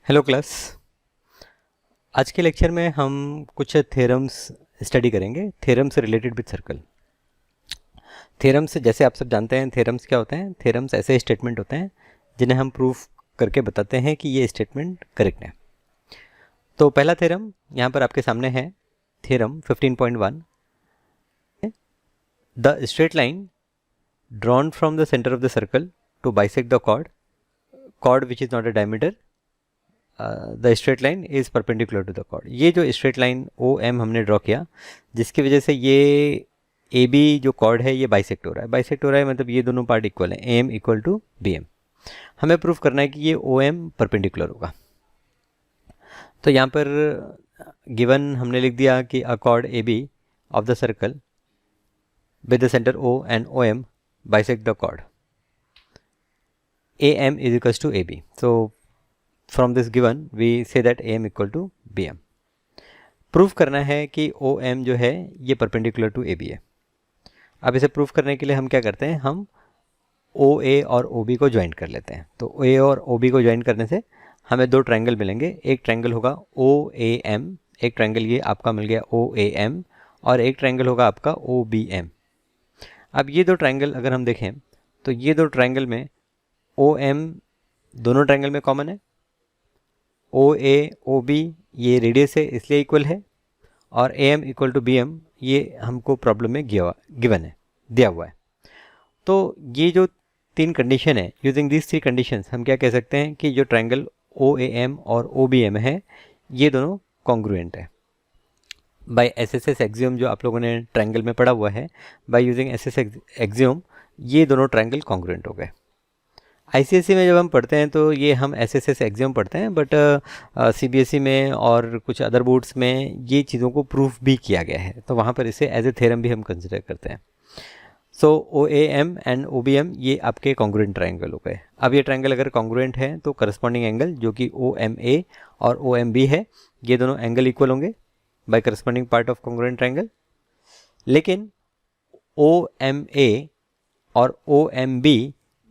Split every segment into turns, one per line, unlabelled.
Hello class. आज के lecture में हम कुछ थ्योरम्स स्टडी करेंगे, थ्योरम से रिलेटेड विद सर्कल। थ्योरम्स जैसे आप सब जानते हैं, थ्योरम्स क्या होते हैं? थ्योरम्स ऐसे स्टेटमेंट होते हैं जिन्हें हम प्रूफ करके बताते हैं कि ये स्टेटमेंट करेक्ट है। तो पहला थ्योरम यहाँ पर आपके सामने है, theorem 15.1। The straight line drawn from the centre of the circle to bisect the chord which is not a diameter, the straight line is perpendicular to the chord. ये जो स्ट्रेट लाइन ओ एम हमने draw किया, जिसकी वजह से ये A B जो cord है ये बाइसेक्ट हो रहा है। बाइसेक्ट हो रहा है मतलब ये दोनों पार्ट इक्वल हैं, A M equal to B M. हमें प्रूफ करना है कि ये ओ एम परपेंडिकुलर होगा। तो यहाँ पर गिवन हमने लिख दिया कि a chord A B of the circle with the centre O and O M bisect the chord A M is equals to A B. So from this given we say that am equal to bm। Proof करना है कि om जो है ये perpendicular to ab है। अब इसे proof करने के लिए हम क्या करते हैं, हम OA और OB को ज्वाइन कर लेते हैं। तो OA और OB को ज्वाइन करने से हमें दो ट्रायंगल मिलेंगे। एक ट्रायंगल होगा OAM, एक ट्रायंगल ये आपका मिल गया OAM, और एक ट्रायंगल होगा आपका OBM। अब ये दो ट्रायंगल अगर हम देखें तो ये दो ट्रायंगल में OM दोनों ट्रायंगल में कॉमन है, OA OB ये रेडियस है इसलिए इक्वल है, और AM इक्वल टू BM ये हमको प्रॉब्लम में गिवन है, दिया हुआ है। तो ये जो तीन कंडीशन है, यूजिंग दिस थ्री कंडीशंस हम क्या कह सकते हैं कि जो ट्रायंगल OAM और OBM है ये दोनों कॉन्ग्रुएंट है। बाय SSS एक्सियम जो आप लोगों ने ट्रायंगल में पढ़ा हुआ है, बाय यूजिंग SSS एक्सियम ये दोनों ट्रायंगल कॉन्ग्रुएंट हो गए। ICSE में जब हम पढ़ते हैं तो ये हम SSS एग्जाम पढ़ते हैं, बट CBSE में और कुछ अदर बोर्ड्स में ये चीज़ों को प्रूफ भी किया गया है, तो वहाँ पर इसे एज ए थ्योरम भी हम कंसिडर करते हैं। सो OAM एंड OBM ये आपके कॉन्ग्रुएंट ट्रायंगल हो गए। अब ये ट्रायंगल अगर कॉन्ग्रुएंट है तो करस्पॉन्डिंग एंगल जो कि OMA और OMB है ये दोनों एंगल इक्वल होंगे by corresponding part of congruent triangle. लेकिन OMA और OMB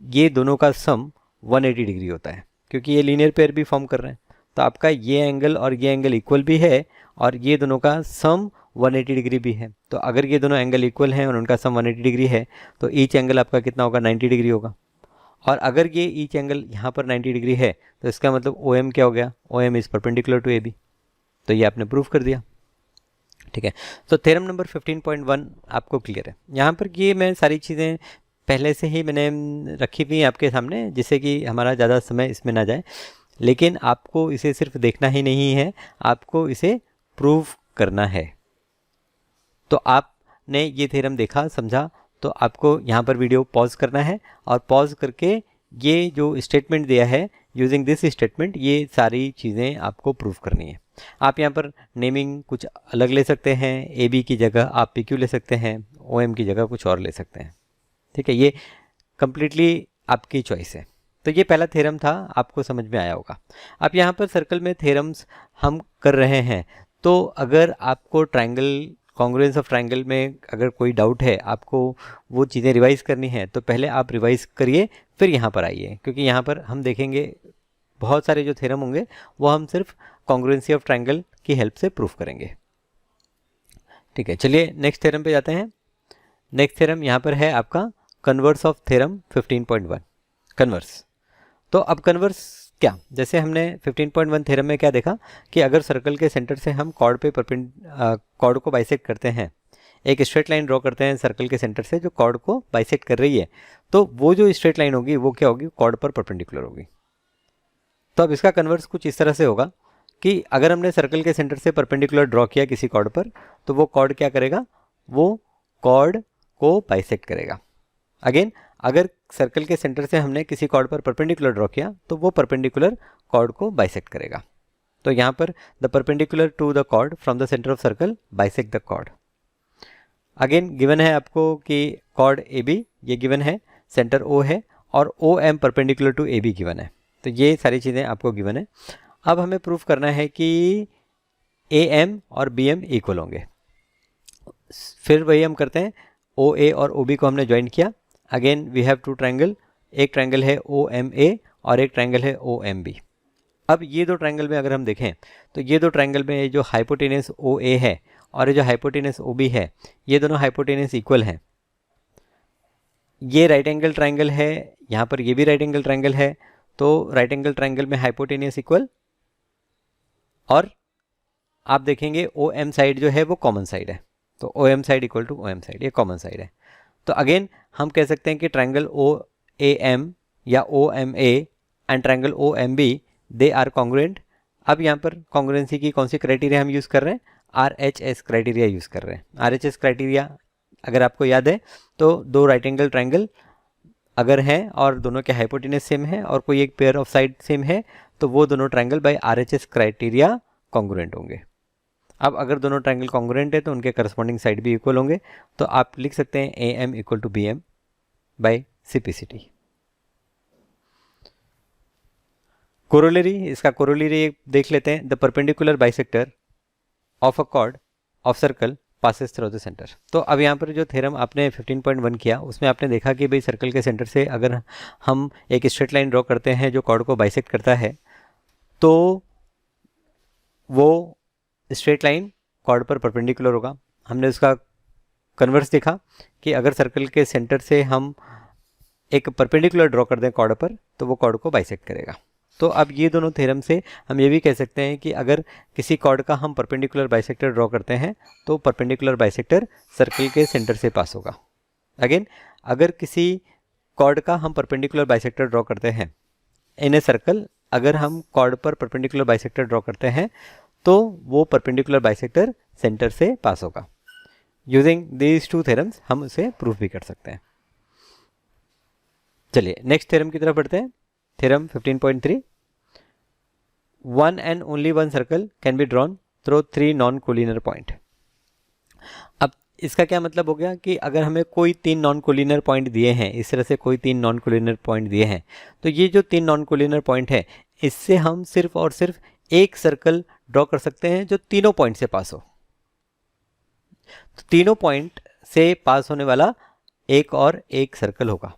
ये दोनों का सम 180 डिग्री होता है, क्योंकि ये लीनियर पेयर भी फॉर्म कर रहे हैं। तो आपका ये एंगल और ये एंगल इक्वल भी है और ये दोनों का सम 180 डिग्री भी है। तो अगर ये दोनों एंगल इक्वल हैं और उनका सम 180 डिग्री है तो ईच एंगल आपका कितना होगा, 90 डिग्री होगा। और अगर ये ईच एंगल यहाँ पर 90 डिग्री है तो इसका मतलब OM क्या हो गया, OM is perpendicular to AB। तो ये आपने प्रूफ कर दिया, ठीक है। तो थ्योरम नंबर 15.1 आपको क्लियर है। यहाँ पर ये मैं सारी चीज़ें पहले से ही मैंने रखी हुई आपके सामने, जिससे कि हमारा ज़्यादा समय इसमें ना जाए। लेकिन आपको इसे सिर्फ देखना ही नहीं है, आपको इसे प्रूव करना है। तो आपने ये थ्योरम देखा, समझा, तो आपको यहाँ पर वीडियो पॉज करना है और पॉज करके ये जो स्टेटमेंट दिया है, यूजिंग दिस स्टेटमेंट ये सारी चीज़ें आपको प्रूव करनी है। आप यहाँ पर नेमिंग कुछ अलग ले सकते हैं, AB की जगह आप PQ ले सकते हैं, OM की जगह कुछ और ले सकते हैं, ठीक है। ये कंप्लीटली आपकी चॉइस है। तो ये पहला थ्योरम था, आपको समझ में आया होगा। अब यहाँ पर सर्कल में थ्योरम्स हम कर रहे हैं, तो अगर आपको ट्रायंगल कॉन्ग्रुएंस ऑफ ट्रायंगल में अगर कोई डाउट है, आपको वो चीज़ें रिवाइज़ करनी है, तो पहले आप रिवाइज़ करिए फिर यहाँ पर आइए, क्योंकि यहाँ पर हम देखेंगे बहुत सारे जो थ्योरम होंगे वो हम सिर्फ कॉन्ग्रुएंसी ऑफ ट्रायंगल की हेल्प से प्रूफ करेंगे, ठीक है। चलिए नेक्स्ट थ्योरम पे जाते हैं। नेक्स्ट थ्योरम यहाँ पर है आपका कन्वर्स ऑफ थ्योरम 15.1, कन्वर्स। तो अब कन्वर्स क्या, जैसे हमने 15.1 थ्योरम में क्या देखा कि अगर सर्कल के सेंटर से हम कॉर्ड को बाइसेक्ट करते हैं, एक स्ट्रेट लाइन ड्रॉ करते हैं सर्कल के सेंटर से जो कॉर्ड को बाइसेक्ट कर रही है, तो वो जो स्ट्रेट लाइन होगी वो क्या होगी, कॉर्ड पर परपेंडिकुलर होगी। तो अब इसका कन्वर्स कुछ इस तरह से होगा कि अगर हमने सर्कल के सेंटर से परपेंडिकुलर ड्रॉ किया किसी कॉर्ड पर, तो वो कॉर्ड क्या करेगा, वो कॉर्ड को बाइसेक्ट करेगा। अगेन अगर सर्कल के सेंटर से हमने किसी कॉर्ड पर परपेंडिकुलर ड्रॉ किया तो वो परपेंडिकुलर कॉर्ड को बाइसेक्ट करेगा। तो यहाँ पर the perpendicular to the chord from the centre of circle bisect the chord. Again given है आपको कि कॉर्ड AB ये गिवन है, सेंटर O है, और OM perpendicular to AB given है। तो ये सारी चीज़ें आपको गिवन है। अब हमें प्रूफ करना है कि AM और BM इक्वल होंगे। फिर वही हम करते हैं, OA और OB को हमने ज्वाइन किया। Again we have two triangle, एक ट्रायंगल है OMA और एक ट्रायंगल है OMB। अब ये दो ट्रायंगल में अगर हम देखें तो ये दो ट्रायंगल में जो हाइपोटेनस ओ ए है और ये जो हाइपोटेनस ओ बी है, ये दोनों हाइपोटेनस इक्वल हैं। ये राइट एंगल ट्रायंगल है, यहाँ पर ये भी राइट एंगल ट्रायंगल है, तो राइट एंगल ट्रायंगल में हाइपोटेनस इक्वल, और आप देखेंगे ओ एम साइड जो है वो कॉमन साइड है, तो O M side equal to O M side, ये कॉमन साइड है। तो अगेन हम कह सकते हैं कि ट्रायंगल ओ ए एम या O M A and triangle O M B, they are congruent. अब यहाँ पर कॉन्ग्रुएंसी की कौन सी क्राइटेरिया हम यूज़ कर रहे हैं? RHS क्राइटेरिया यूज़ कर रहे हैं। RHS क्राइटेरिया अगर आपको याद है तो दो राइट एंगल ट्रायंगल अगर हैं और दोनों के हाइपोटेनस सेम है और कोई एक पेयर ऑफ साइड सेम है तो वो दोनों triangle by RHS criteria congruent होंगे। अब अगर दोनों ट्रायंगल कॉन्ग्रुएंट है तो उनके करस्पॉन्डिंग साइड भी इक्वल होंगे, तो आप लिख सकते हैं AM equal to BM by CPCT। Corollary, इसका कोरोलरी देख लेते हैं। The perpendicular bisector of a chord of circle passes through the centre. तो अब यहाँ पर जो थ्योरम आपने 15.1 किया उसमें आपने देखा कि भाई सर्कल के सेंटर से अगर हम एक स्ट्रेट लाइन ड्रॉ करते हैं जो कॉर्ड को बाइसेक्ट करता है तो वो स्ट्रेट लाइन कॉर्ड पर परपेंडिकुलर होगा। हमने उसका कन्वर्स देखा कि अगर सर्कल के सेंटर से हम एक परपेंडिकुलर ड्रॉ कर दें कॉर्ड पर तो वो कॉर्ड को बाइसेक्ट करेगा। तो अब ये दोनों थ्योरम से हम ये भी कह सकते हैं कि अगर किसी कॉर्ड का हम परपेंडिकुलर बाइसेक्टर ड्रॉ करते हैं तो परपेंडिकुलर बाइसेक्टर सर्कल के सेंटर से पास होगा। अगेन अगर किसी कॉर्ड का हम परपेंडिकुलर बाइसेक्टर ड्रॉ करते हैं इन ए सर्कल, अगर हम कॉर्ड पर परपेंडिकुलर बाइसेक्टर ड्रॉ करते हैं तो वो परपेंडिकुलर बाइसेक्टर सेंटर से पास होगा। यूजिंग दीज टू थ्योरम्स हम उसे प्रूफ भी कर सकते हैं। चलिए नेक्स्ट थ्योरम की तरफ बढ़ते हैं। Theorem 15.3, one and only one circle can be drawn through 3 non collinear point. अब इसका क्या मतलब हो गया कि अगर हमें कोई 3 नॉन कोलिनियर पॉइंट दिए हैं, इस तरह से कोई 3 नॉन कोलिनियर पॉइंट दिए हैं, तो ये जो 3 नॉन कोलिनियर पॉइंट है इससे हम सिर्फ और सिर्फ एक सर्कल ड्रॉ कर सकते हैं जो तीनों पॉइंट से पास हो। तो तीनों पॉइंट से पास होने वाला एक और एक सर्कल होगा।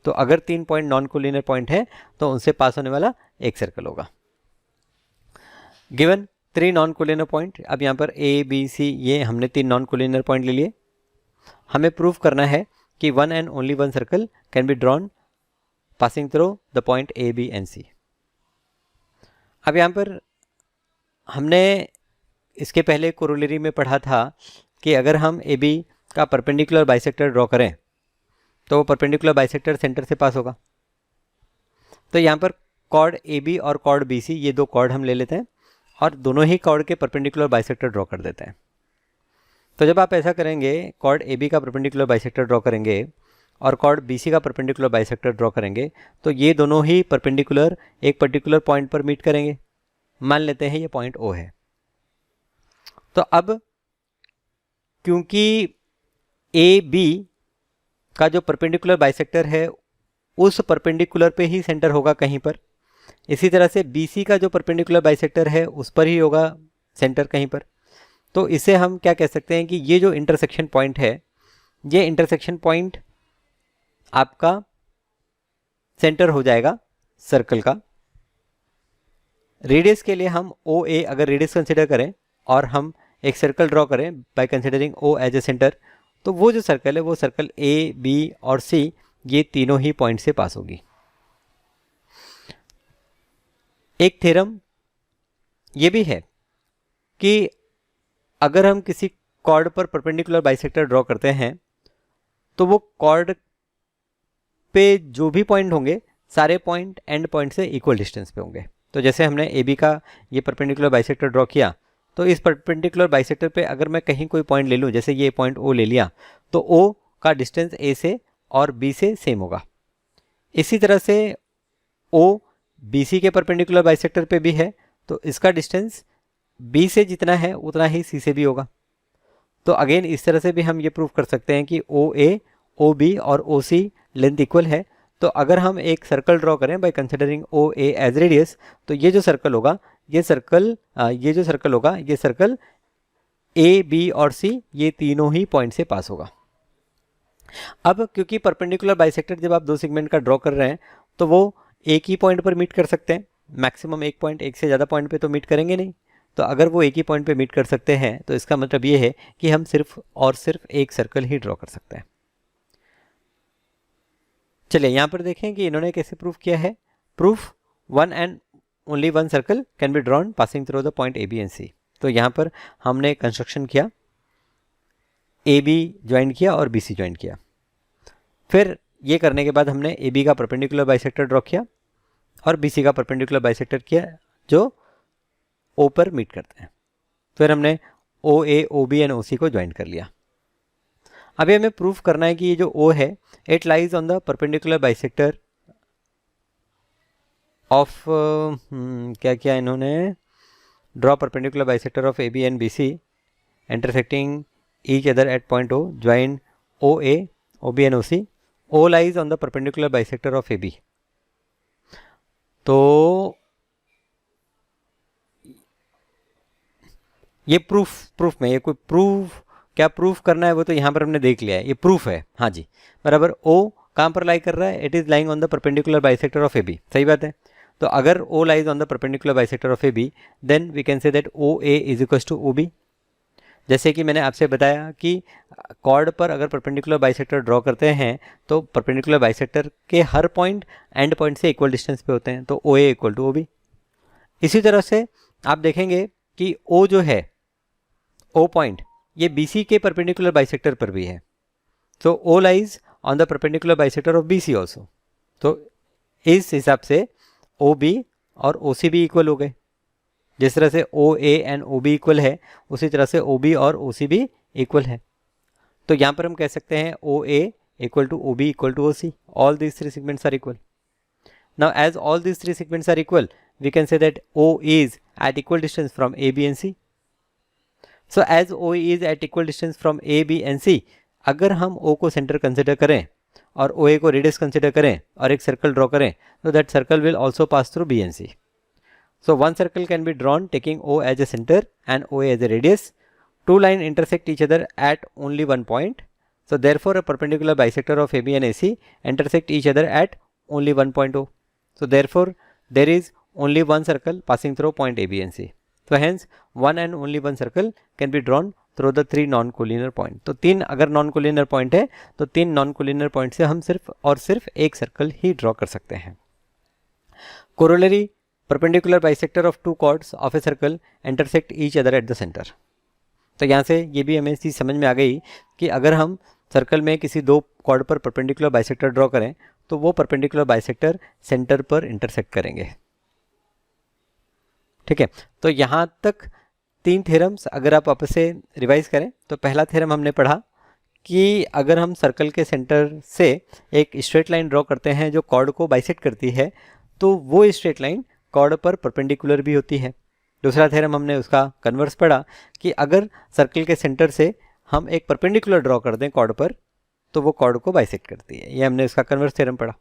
तो अगर 3 पॉइंट नॉन कोलिनियर पॉइंट है तो उनसे पास होने वाला एक सर्कल होगा। गिवन 3 नॉन कोलिनियर पॉइंट, अब यहाँ पर A B C ये हमने 3 नॉन कोलिनियर पॉइंट ले लिए। हमें प्रूफ करना है कि one and only one circle can be drawn passing through the point A B and C। अब यहाँ पर हमने इसके पहले कोरोलरी में पढ़ा था कि अगर हम AB का परपेंडिकुलर बाइसेक्टर ड्रॉ करें तो वो परपेंडिकुलर बाइसेक्टर सेंटर से पास होगा। तो यहाँ पर कॉर्ड AB और कॉर्ड BC ये दो कॉर्ड हम ले लेते हैं और दोनों ही कॉर्ड के परपेंडिकुलर बाइसेक्टर ड्रॉ कर देते हैं। तो जब आप ऐसा करेंगे, कॉर्ड AB का परपेंडिकुलर बाइसेक्टर ड्रॉ करेंगे और कॉर्ड BC का परपेंडिकुलर बाइसेक्टर ड्रॉ करेंगे तो ये दोनों ही परपेंडिकुलर एक पर्टिकुलर पॉइंट पर मीट करेंगे। मान लेते हैं ये पॉइंट O है। तो अब क्योंकि AB का जो परपेंडिकुलर बाइसेक्टर है उस परपेंडिकुलर पे ही सेंटर होगा कहीं पर, इसी तरह से BC का जो परपेंडिकुलर बाइसेक्टर है उस पर ही होगा सेंटर कहीं पर। तो इसे हम क्या कह सकते हैं कि ये जो इंटरसेक्शन पॉइंट है, ये इंटरसेक्शन पॉइंट आपका सेंटर हो जाएगा सर्कल का। रेडियस के लिए हम OA अगर रेडियस कंसिडर करें और हम एक सर्कल ड्रॉ करें by considering O as a centre, तो वो जो सर्कल है वो सर्कल A, B और C ये तीनों ही पॉइंट से पास होगी। एक थ्योरम ये भी है कि अगर हम किसी कॉर्ड पर परपेंडिकुलर बाइसेक्टर ड्रॉ करते हैं तो वो कॉर्ड पे जो भी पॉइंट होंगे सारे पॉइंट एंड पॉइंट से इक्वल डिस्टेंस पे होंगे। तो जैसे हमने AB का ये परपेंडिकुलर बाइसेक्टर ड्रॉ किया तो इस परपेंडिकुलर बाइसेक्टर पे अगर मैं कहीं कोई पॉइंट ले लूँ, जैसे ये पॉइंट O ले लिया, तो O का डिस्टेंस A से और B से सेम होगा। इसी तरह से O BC के परपेंडिकुलर बाइसेक्टर पे भी है तो इसका डिस्टेंस B से जितना है उतना ही C से भी होगा। तो अगेन इस तरह से भी हम ये प्रूफ कर सकते हैं कि OA, OB और OC लेंथ इक्वल है। तो अगर हम एक सर्कल ड्रॉ करें by considering OA as radius, तो ये जो सर्कल होगा ये सर्कल A, B और C ये तीनों ही पॉइंट से पास होगा। अब क्योंकि परपेंडिकुलर बाइसेक्टर जब आप दो सेगमेंट का ड्रॉ कर रहे हैं तो वो एक ही पॉइंट पर मीट कर सकते हैं, मैक्सिमम एक पॉइंट, एक से ज़्यादा पॉइंट पे तो मीट करेंगे नहीं। तो अगर वो एक ही पॉइंट पे मीट कर सकते हैं तो इसका मतलब ये है कि हम सिर्फ और सिर्फ एक सर्कल ही ड्रॉ कर सकते हैं। चलिए यहाँ पर देखें कि इन्होंने कैसे प्रूफ किया है। Proof one and only one circle can be drawn passing through the point A B and C. तो यहाँ पर हमने कंस्ट्रक्शन किया, ए बी ज्वाइन किया और बी सी ज्वाइन किया। फिर ये करने के बाद हमने ए बी का परपेंडिकुलर बाइसेक्टर ड्रॉ किया और बी सी का परपेंडिकुलर बाइसेक्टर किया जो ओ पर मीट करते हैं। फिर हमने ओ A, O B and O सी को ज्वाइन कर लिया। अभी हमें प्रूफ करना है कि ये जो ओ है it lies on the perpendicular bisector of क्या किया इन्होंने, draw perpendicular bisector of A B and B C intersecting each other at point O, join O A, O B and O C, O lies on the perpendicular bisector of A B. तो ये proof में, ये कोई proof क्या proof करना है वो तो यहाँ पर हमने देख लिया है, ये प्रूफ है। हाँ जी बराबर। ओ कहाँ पर लाई कर रहा है, it is lying on the perpendicular bisector of A B, सही बात है। तो अगर O lies on the perpendicular bisector of A B then we can say that O A is equal to O B. जैसे कि मैंने आपसे बताया कि कॉर्ड पर अगर परपेंडिकुलर बाइसेक्टर ड्रॉ करते हैं तो परपेंडिकुलर बाइसेक्टर के हर पॉइंट एंड पॉइंट से इक्वल डिस्टेंस पे होते हैं, तो ओ A equal to O B. इसी तरह से आप देखेंगे कि ओ जो है, ओ पॉइंट, ये बी सी के परपेंडिकुलर बाइसेक्टर पर भी है। तो O lies on the perpendicular bisector of B C also. तो इस हिसाब से ओ बी और ओ सी भी इक्वल हो गए। जिस तरह से O A and O B equal है उसी तरह से ओ बी और ओ सी भी इक्वल है। तो यहाँ पर हम कह सकते हैं O A equal to O B equal to O C, all these three segments are equal. Now as all these three segments are equal we can say that O is at equal distance from A B and C. So as O is at equal distance from A B and C, अगर हम ओ को centre consider करें और ओ ए को radius consider करें और एक circle draw करें तो that circle will also pass through B and C. So one circle can be drawn taking O as a center and OA as a radius. Two lines intersect each other at only one point. So therefore a perpendicular bisector of AB and AC intersect each other at only one point O. So therefore there is only one circle passing through point AB and C. So hence one and only one circle can be drawn through the three non-collinear point. तो तीन अगर non-collinear point है तो तीन non-collinear point से हम सिर्फ और सिर्फ एक सर्कल ही ड्रॉ कर सकते हैं। Corollary, perpendicular bisector of two chords of a circle intersect each other at the center. तो यहाँ से ये भी हमें चीज़ समझ में आ गई कि अगर हम सर्कल में किसी दो कॉर्ड पर परपेंडिकुलर बाइसेक्टर ड्रॉ करें तो वो परपेंडिकुलर बाइसेक्टर सेंटर पर इंटरसेक्ट करेंगे। ठीक है, तो यहाँ तक तीन थ्योरम्स अगर आप वापस से रिवाइज करें तो पहला थ्योरम हमने पढ़ा कि अगर हम सर्कल के सेंटर से एक स्ट्रेट लाइन ड्रॉ करते हैं जो कॉर्ड को बाइसेक्ट करती है तो वो स्ट्रेट लाइन कॉर्ड पर परपेंडिकुलर भी होती है। दूसरा थ्योरम हमने उसका कन्वर्स पढ़ा कि अगर सर्कल के सेंटर से हम एक परपेंडिकुलर ड्रॉ कर दें कॉर्ड पर तो वो कॉर्ड को बाइसेक्ट करती है। ये हमने उसका कन्वर्स थ्योरम पढ़ा।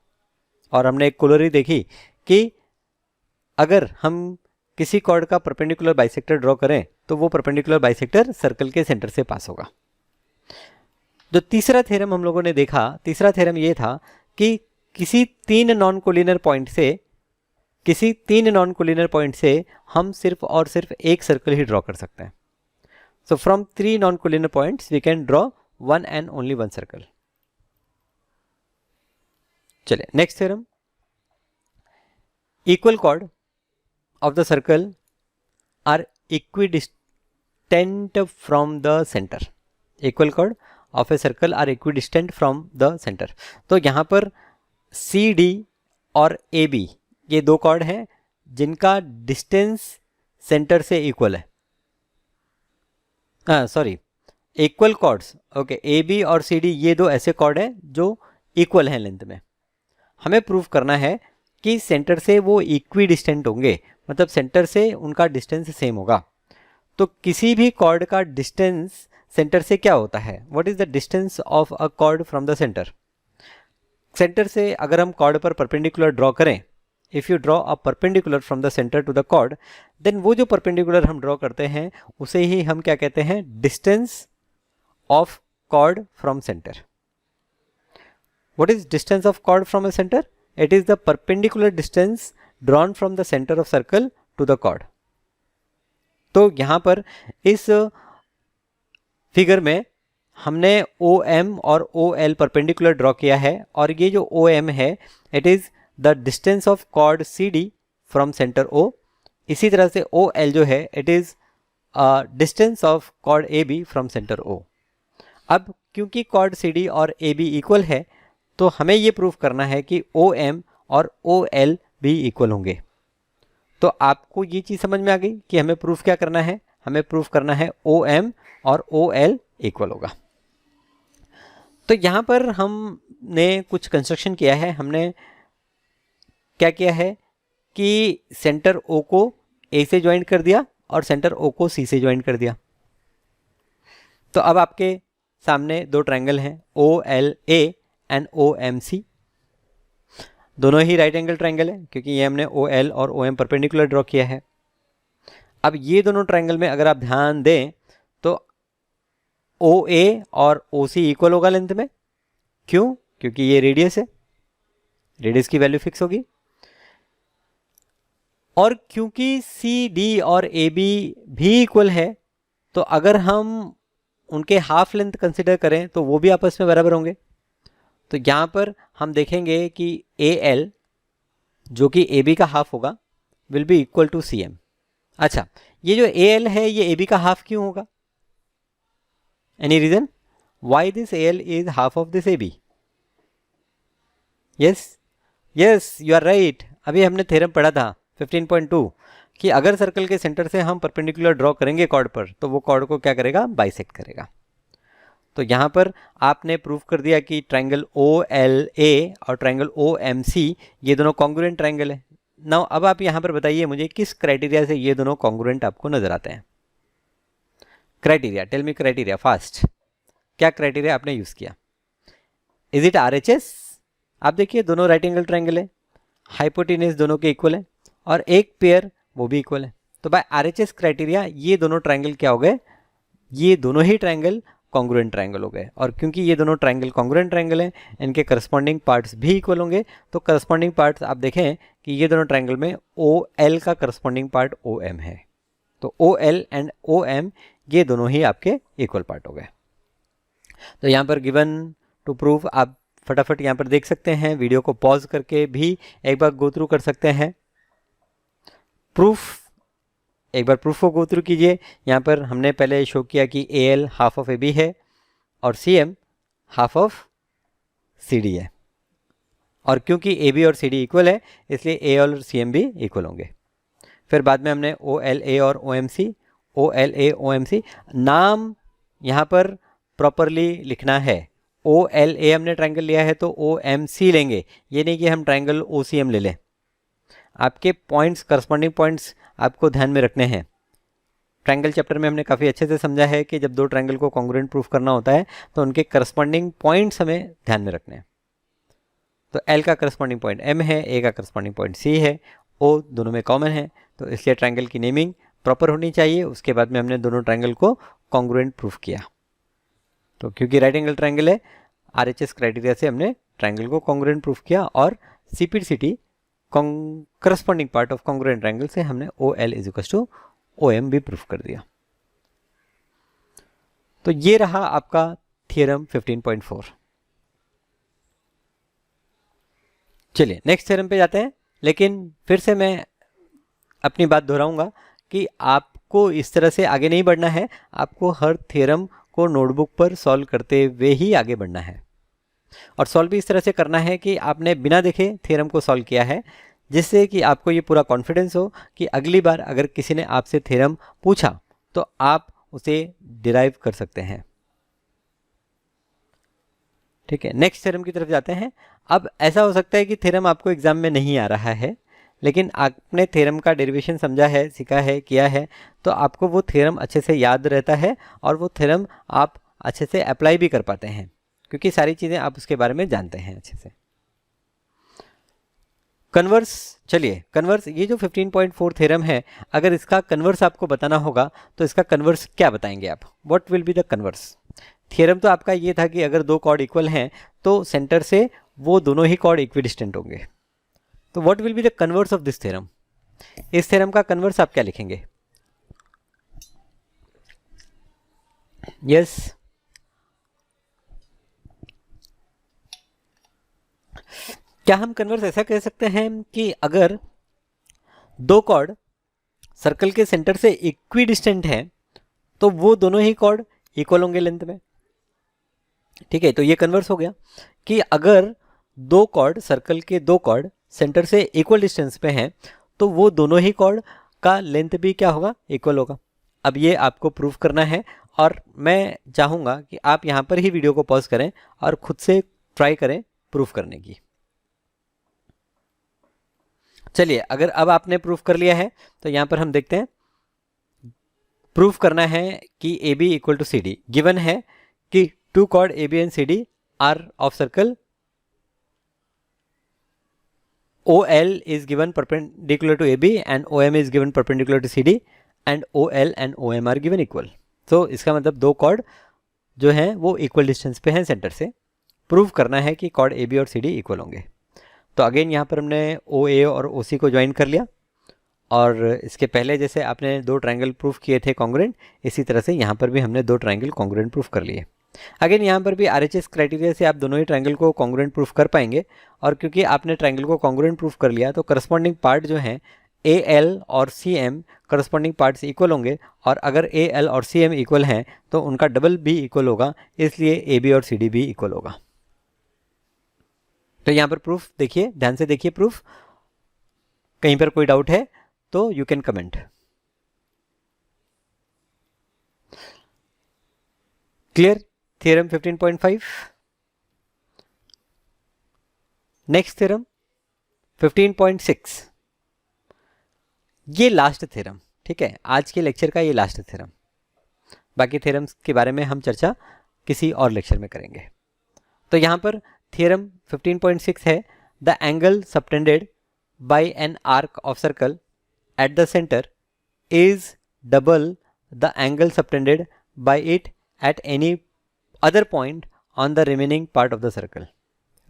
और हमने एक कोलोरी देखी कि अगर हम किसी कॉर्ड का परपेंडिकुलर बाइसेक्टर ड्रॉ करें तो वो परपेंडिकुलर बाइसेक्टर सर्कल के सेंटर से पास होगा। जो तीसरा थ्योरम हम लोगों ने देखा, तीसरा थ्योरम ये था कि किसी तीन नॉन कोलिनियर पॉइंट से हम सिर्फ और सिर्फ एक सर्कल ही ड्रॉ कर सकते हैं। So from three non collinear points we can draw one and only one circle. चलिए next theorem, equal chord of the circle are equidistant from the centre. Equal chord of a circle are equidistant from the centre. तो यहाँ पर C D और A B ये दो chord हैं जिनका distance centre से इक्वल है। Sorry, equal chords, okay, A B और सी डी ये दो ऐसे कॉर्ड हैं जो इक्वल हैं लेंथ में। हमें प्रूव करना है कि सेंटर से वो इक्वी डिस्टेंट होंगे, मतलब सेंटर से उनका डिस्टेंस सेम होगा। तो किसी भी कॉर्ड का डिस्टेंस सेंटर से क्या होता है, what is the distance of a chord from the centre. Centre से अगर हम कॉर्ड पर परपेंडिकुलर ड्रॉ करें, if you draw a perpendicular from the centre to the chord, then वो जो परपेंडिकुलर हम ड्रॉ करते हैं उसे ही हम क्या कहते हैं, distance of chord from centre. What is distance of chord from a centre, it is the perpendicular distance drawn from the centre of circle to the chord. तो यहाँ पर इस फिगर में हमने OM और OL परपेंडिकुलर ड्रॉ किया है, और ये जो OM है it is the distance of chord CD from centre O। इसी तरह से OL जो है it is distance of chord AB from centre O। अब क्योंकि कॉर्ड CD और AB इक्वल है तो हमें ये प्रूफ करना है कि OM और OL भी इक्वल होंगे। तो आपको ये चीज़ समझ में आ गई कि हमें प्रूफ क्या करना है, हमें प्रूफ करना है OM और OL इक्वल होगा। तो यहाँ पर हमने कुछ कंस्ट्रक्शन किया है। हमने क्या किया है कि सेंटर O को A से ज्वाइन कर दिया और सेंटर O को C से ज्वाइन कर दिया। तो अब आपके सामने दो ट्रायंगल हैं OLA एंड OMC। दोनों ही राइट एंगल ट्रायंगल है क्योंकि ये हमने OL और OM परपेंडिकुलर ड्रॉ किया है। अब ये दोनों ट्रायंगल में अगर आप ध्यान दें तो OA और OC इक्वल होगा लेंथ में। क्यों? क्योंकि ये रेडियस है, रेडियस की वैल्यू फिक्स होगी। और क्योंकि CD और AB भी इक्वल है तो अगर हम उनके हाफ लेंथ कंसिडर करें तो वो भी आपस में बराबर होंगे। तो यहाँ पर हम देखेंगे कि AL जो कि AB का हाफ होगा will be equal to CM। अच्छा, ये जो AL है ये AB का हाफ क्यों होगा? Any reason why this AL is half of this AB? Yes you are right. अभी हमने थ्योरम पढ़ा था 15.2 कि अगर सर्कल के सेंटर से हम परपेंडिकुलर ड्रॉ करेंगे कॉर्ड पर तो वो कॉर्ड को क्या करेगा? बाइसेक्ट करेगा। तो यहाँ पर आपने प्रूव कर दिया कि ट्रायंगल OLA और ट्रायंगल OMC ये दोनों कॉन्ग्रुएंट ट्रायंगल है। नाउ अब आप यहाँ पर बताइए मुझे किस क्राइटेरिया से ये दोनों कॉन्ग्रुएंट आपको नजर आते हैं? Criteria, tell me criteria fast. क्या क्राइटेरिया आपने यूज किया? Is it RHS? आप देखिए दोनों राइट एंगल ट्रायंगल है, हाइपोटेन्यूज दोनों के इक्वल है और एक पेयर वो भी इक्वल है। तो बाय RHS क्राइटेरिया ये दोनों ट्रायंगल क्या हो गए? ये दोनों ही ट्रायंगल कॉन्ग्रुएंट ट्रायंगल हो गए। और क्योंकि ये दोनों ट्रायंगल कॉन्ग्रुएंट ट्रायंगल हैं इनके करस्पॉन्डिंग पार्ट्स भी इक्वल होंगे। तो करस्पॉन्डिंग पार्ट्स आप देखें कि ये दोनों ट्रायंगल में OL का करस्पॉन्डिंग पार्ट OM है। तो OL एंड OM ये दोनों ही आपके इक्वल पार्ट हो गए। तो यहाँ पर गिवन टू प्रूव आप फटाफट यहाँ पर देख सकते हैं, वीडियो को पॉज करके भी एक बार गो थ्रू कर सकते हैं। प्रूफ, एक बार प्रूफ को गो थ्रू कीजिए। यहाँ पर हमने पहले शो किया कि AL हाफ ऑफ AB है और CM हाफ ऑफ CD है। और क्योंकि AB और CD इक्वल है इसलिए AL और CM भी इक्वल होंगे। फिर बाद में हमने OLA और OLA OMC नाम यहाँ पर प्रॉपरली लिखना है। OLA हमने ट्रायंगल लिया है तो OMC लेंगे, ये नहीं कि हम ट्रायंगल OCM ले लें। आपके पॉइंट्स, करस्पॉन्डिंग पॉइंट्स आपको ध्यान में रखने हैं। ट्रायंगल चैप्टर में हमने काफ़ी अच्छे से समझा है कि जब दो ट्रायंगल को कॉन्ग्रुएंट प्रूफ करना होता है तो उनके करस्पॉन्डिंग पॉइंट्स हमें ध्यान में रखने हैं। तो L का करस्पॉन्डिंग पॉइंट M है, A का करस्पॉन्डिंग पॉइंट C है, O दोनों में कॉमन है, तो इसलिए ट्रायंगल की नेमिंग प्रॉपर होनी चाहिए। उसके बाद में हमने दोनों ट्रायंगल को कॉन्ग्रुएंट प्रूफ किया। तो क्योंकि राइट एंगल ट्रायंगल है RHS क्राइटेरिया से हमने ट्रायंगल को कॉन्ग्रुएंट प्रूफ किया और CPCT corresponding part of congruent triangle से हमने OL = OM भी प्रूफ कर दिया। तो ये रहा आपका थ्योरम 15.4। चलिए नेक्स्ट थ्योरम पे जाते हैं, लेकिन फिर से मैं अपनी बात दोहराऊंगा कि आपको इस तरह से आगे नहीं बढ़ना है। आपको हर थ्योरम को नोटबुक पर सॉल्व करते हुए ही आगे बढ़ना है और सॉल्व भी इस तरह से करना है कि आपने बिना देखे थ्योरम को सॉल्व किया है, जिससे कि आपको ये पूरा कॉन्फिडेंस हो कि अगली बार अगर किसी ने आपसे थ्योरम पूछा तो आप उसे डिराइव कर सकते हैं। ठीक है, नेक्स्ट थ्योरम की तरफ जाते हैं। अब ऐसा हो सकता है कि थ्योरम आपको एग्जाम में नहीं आ रहा है, लेकिन आपने थ्योरम का डेरिवेशन समझा है, सीखा है, किया है, तो आपको वो थ्योरम अच्छे से याद रहता है और वो थ्योरम आप अच्छे से अप्लाई भी कर पाते हैं क्योंकि सारी चीज़ें आप उसके बारे में जानते हैं अच्छे से। कन्वर्स, चलिए कन्वर्स, ये जो 15.4 थ्योरम है, अगर इसका कन्वर्स आपको बताना होगा तो इसका कन्वर्स क्या बताएंगे आप? What will be the converse? Theorem तो आपका ये था कि अगर दो कॉर्ड इक्वल हैं तो सेंटर से वो दोनों ही कॉर्ड इक्विडिस्टेंट होंगे। तो what will be the converse of this theorem? इस थ्योरम का कन्वर्स आप क्या लिखेंगे? यस, क्या हम कन्वर्स ऐसा कह सकते हैं कि अगर दो कॉर्ड सर्कल के सेंटर से इक्वी डिस्टेंट है तो वो दोनों ही कॉर्ड इक्वल होंगे लेंथ में? ठीक है, तो ये कन्वर्स हो गया कि अगर दो कॉर्ड सर्कल के दो कॉर्ड सेंटर से इक्वल डिस्टेंस पे हैं तो वो दोनों ही कॉर्ड का लेंथ भी क्या होगा? इक्वल होगा। अब ये आपको प्रूफ करना है और मैं चाहूँगा कि आप यहाँ पर ही वीडियो को पॉज करें और खुद से ट्राई करें प्रूफ करने की। चलिए, अगर अब आपने प्रूफ कर लिया है तो यहाँ पर हम देखते हैं। प्रूफ करना है कि A B equal to C D. Given है कि two chord A B and C D are of circle OL is given perpendicular to AB and OM is given perpendicular to CD and OL and OM are given equal. तो इसका मतलब दो cord जो हैं वो equal distance पे हैं centre से। प्रूव करना है कि कॉर्ड AB और CD इक्वल होंगे। तो अगेन यहाँ पर हमने OA और OC को ज्वाइन कर लिया और इसके पहले जैसे आपने दो ट्रायंगल प्रूफ किए थे कॉन्ग्रुएंट, इसी तरह से यहाँ पर भी हमने दो ट्रायंगल कॉन्ग्रुएंट प्रूफ कर लिए। अगेन यहाँ पर भी RHS क्राइटेरिया से आप दोनों ही ट्रायंगल को कॉन्ग्रुएंट प्रूफ कर पाएंगे और क्योंकि आपने ट्रायंगल को कॉन्ग्रुएंट प्रूफ कर लिया तो करस्पॉन्डिंग पार्ट जो हैं AL और CM करस्पॉन्डिंग पार्ट्स इक्वल होंगे और अगर AL और CM इक्वल हैं तो उनका डबल भी इक्वल होगा, इसलिए AB और CD भी इक्वल होगा। तो यहाँ पर प्रूफ देखिए, ध्यान से देखिए प्रूफ। कहीं पर कोई डाउट है तो you can comment. Clear? Theorem 15.5। Next theorem 15.6। ये लास्ट थ्योरम, ठीक है, आज के लेक्चर का ये लास्ट थ्योरम। बाकी थ्योरम्स के बारे में हम चर्चा किसी और लेक्चर में करेंगे। तो यहाँ पर थ्योरम 15.6 है, the angle subtended bye an arc of circle eight the centre is double the angle subtended bye it at any other point on the remaining part of the circle.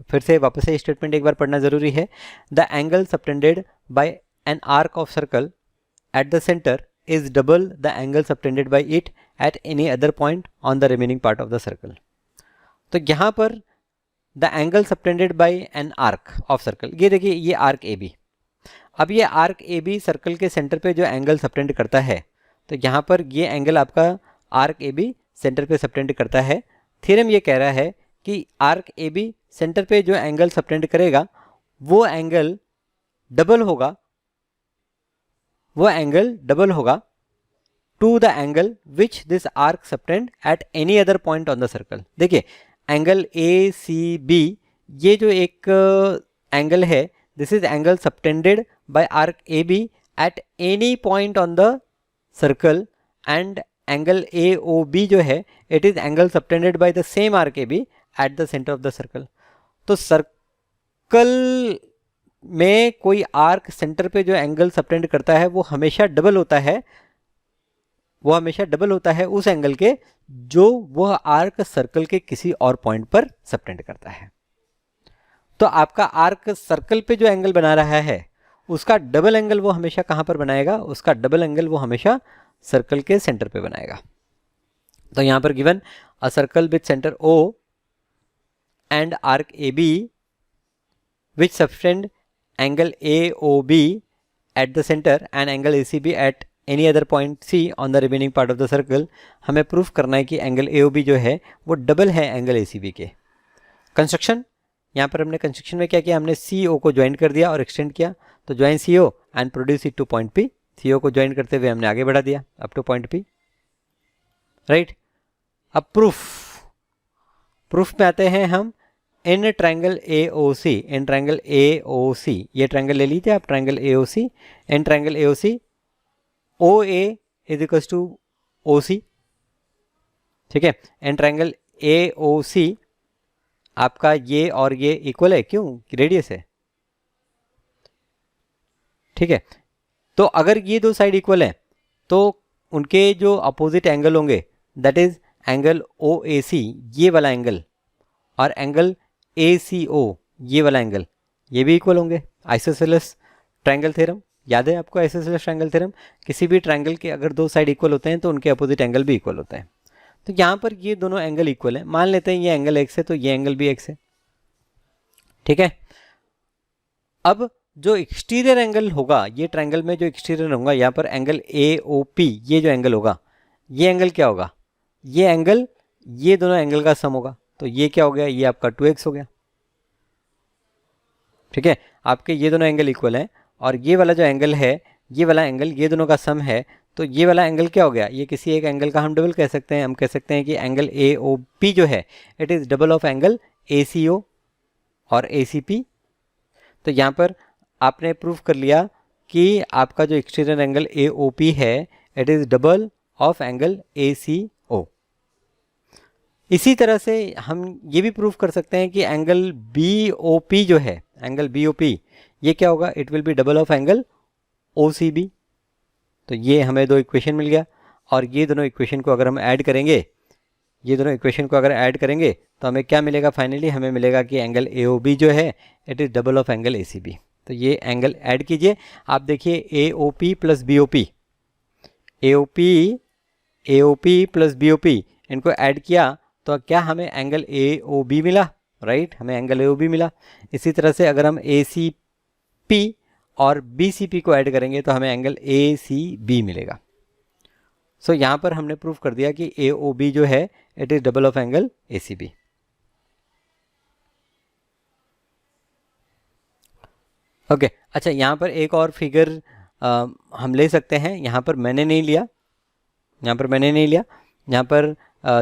फिर से वापस से स्टेटमेंट एक बार पढ़ना जरूरी है। The angle subtended bye an arc of circle eight the centre is double the angle subtended bye it at any other point on the remaining part of the circle. तो यहाँ पर the angle subtended bye an arc of circle, ये देखिए ये arc A B. अब ये arc A B circle के centre पे जो एंगल सबटेंड करता है, तो यहाँ पर ये एंगल आपका आर्क ए बी सेंटर पे सबटेंड करता है। थ्योरम ये कह रहा है कि आर्क ए बी सेंटर पे जो एंगल सबटेंड करेगा वो एंगल डबल होगा, वो एंगल डबल होगा to the angle which this arc subtend at any other point on the circle. देखिए एंगल ACB, ये जो एक एंगल है, this is angle subtended by arc AB at any point on the circle and angle AOB जो है it is angle subtended by the same arc AB at the centre of the circle. तो circle में कोई arc centre पे जो angle subtend करता है वो हमेशा डबल होता है, वो हमेशा डबल होता है उस एंगल के जो वह आर्क सर्कल के किसी और पॉइंट पर सबटेंड करता है। तो आपका आर्क सर्कल पे जो एंगल बना रहा है उसका डबल एंगल वो हमेशा कहाँ पर बनाएगा? उसका डबल एंगल वो हमेशा सर्कल के सेंटर पे बनाएगा। तो यहाँ पर given a circle with centre O and arc AB which subtend angle AOB eight the centre and angle ACB eight any other point C on the remaining part of the circle. हमें proof करना है कि angle AOB जो है वो double है angle ACB के। Construction, यहाँ पर हमने कंस्ट्रक्शन में क्या किया? हमने CO को ज्वाइन कर दिया और एक्सटेंड किया। तो join CO and produce it to point P। CO को ज्वाइन करते हुए हमने आगे बढ़ा दिया up to point P, right. अब प्रूफ में आते हैं हम। In triangle AOC, in triangle AOC, ये ट्रायंगल ले लीजिए आप, triangle AOC। In triangle AOC OA is equal to OC, ठीक है। इन ट्रायंगल AOC आपका ये और ये इक्वल है, क्यों? रेडियस है, ठीक है। तो अगर ये दो साइड इक्वल है तो उनके जो अपोजिट एंगल होंगे दैट इज एंगल OAC, ये वाला एंगल, और एंगल ACO, ये वाला एंगल, ये भी इक्वल होंगे। आइसोसेलेस ट्रायंगल थ्योरम, याद है आपको आइसोसेलेस ट्रायंगल थ्योरम? किसी भी ट्रायंगल के अगर दो साइड इक्वल होते हैं तो उनके अपोजिट एंगल भी इक्वल होते हैं। तो यहाँ पर ये दोनों एंगल इक्वल है, मान लेते हैं ये एंगल एक्स है तो ये एंगल भी एक्स है, ठीक है। अब जो एक्सटीरियर एंगल होगा, ये ट्रायंगल में जो एक्सटीरियर होगा, यहाँ पर एंगल AOP, ये जो एंगल होगा, ये एंगल क्या होगा? ये एंगल, ये दोनों एंगल का सम होगा। तो ये क्या हो गया? ये आपका 2x हो गया, ठीक है। आपके ये दोनों एंगल इक्वल हैं और ये वाला जो एंगल है, ये वाला एंगल ये दोनों का सम है, तो ये वाला एंगल क्या हो गया? ये किसी एक एंगल का हम डबल कह सकते हैं। हम कह सकते हैं कि एंगल AOP जो है it is double of angle ACO और ACP। तो यहाँ पर आपने प्रूफ कर लिया कि आपका जो एक्सटीरियर एंगल AOP है it is double of angle ACO। इसी तरह से हम ये भी प्रूफ कर सकते हैं कि एंगल BOP जो है, एंगल BOP ये क्या होगा? It will be double of angle OCB। तो ये हमें दो इक्वेशन मिल गया और ये दोनों इक्वेशन को अगर हम ऐड करेंगे, ये दोनों इक्वेशन को अगर ऐड करेंगे तो हमें क्या मिलेगा? फाइनली हमें मिलेगा कि एंगल AOB जो है it is double of angle ACB। तो ये एंगल ऐड कीजिए, आप देखिए AOP plus BOP, AOP plus BOP इनको ऐड किया तो क्या हमें एंगल AOB मिला, राइट? हमें एंगल AOB मिला। इसी तरह से अगर हम ACP और BCP को ऐड करेंगे तो हमें एंगल ACB मिलेगा। सो यहाँ पर हमने प्रूफ कर दिया कि AOB जो है it is double of angle ACB। Okay, अच्छा यहाँ पर एक और फिगर हम ले सकते हैं। यहाँ पर मैंने नहीं लिया, यहाँ पर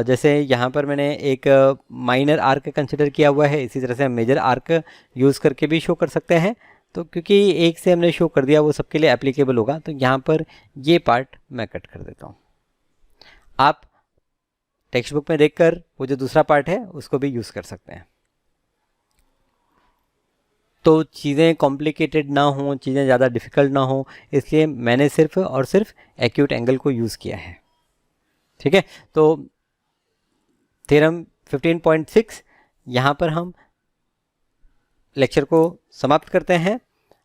जैसे यहाँ पर मैंने एक माइनर आर्क कंसिडर किया हुआ है, इसी तरह से हम मेजर आर्क यूज़ करके भी शो कर सकते हैं। तो क्योंकि एक से हमने शो कर दिया वो सबके लिए एप्लीकेबल होगा, तो यहाँ पर ये पार्ट मैं कट कर देता हूँ। आप टेक्स्ट बुक में देखकर वो जो दूसरा पार्ट है उसको भी यूज़ कर सकते हैं। तो चीज़ें कॉम्प्लिकेटेड ना हो, चीज़ें ज़्यादा डिफ़िकल्ट ना हो, इसलिए मैंने सिर्फ और सिर्फ एक्यूट एंगल को यूज़ किया है, ठीक है। तो थ्योरम 15.6 यहाँ पर हम लेक्चर को समाप्त करते हैं।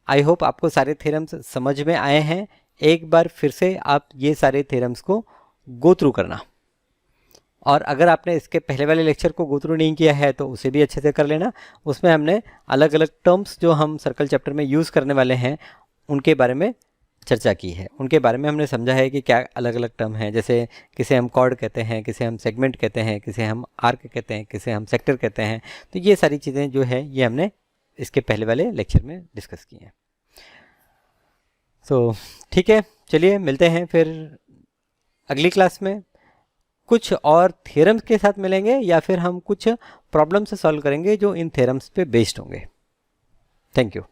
आई होप आपको सारे थ्योरम्स समझ में आए हैं। एक बार फिर से आप ये सारे थ्योरम्स को गो थ्रू करना, और अगर आपने इसके पहले वाले लेक्चर को गो थ्रू नहीं किया है तो उसे भी अच्छे से कर लेना। उसमें हमने अलग अलग टर्म्स जो हम सर्कल चैप्टर में यूज़ करने वाले हैं उनके बारे में चर्चा की है, उनके बारे में हमने समझा है कि क्या अलग अलग टर्म हैं। जैसे किसे हम कॉर्ड कहते हैं, किसे हम सेगमेंट कहते हैं, किसे हम आर्क कहते हैं, किसे हम सेक्टर कहते हैं। तो ये सारी चीज़ें जो है ये हमने इसके पहले वाले लेक्चर में डिस्कस की हैं। सो ठीक है, चलिए मिलते हैं फिर अगली क्लास में। कुछ और थ्योरम्स के साथ मिलेंगे या फिर हम कुछ प्रॉब्लम्स सॉल्व करेंगे जो इन थ्योरम्स पे बेस्ड होंगे। Thank you.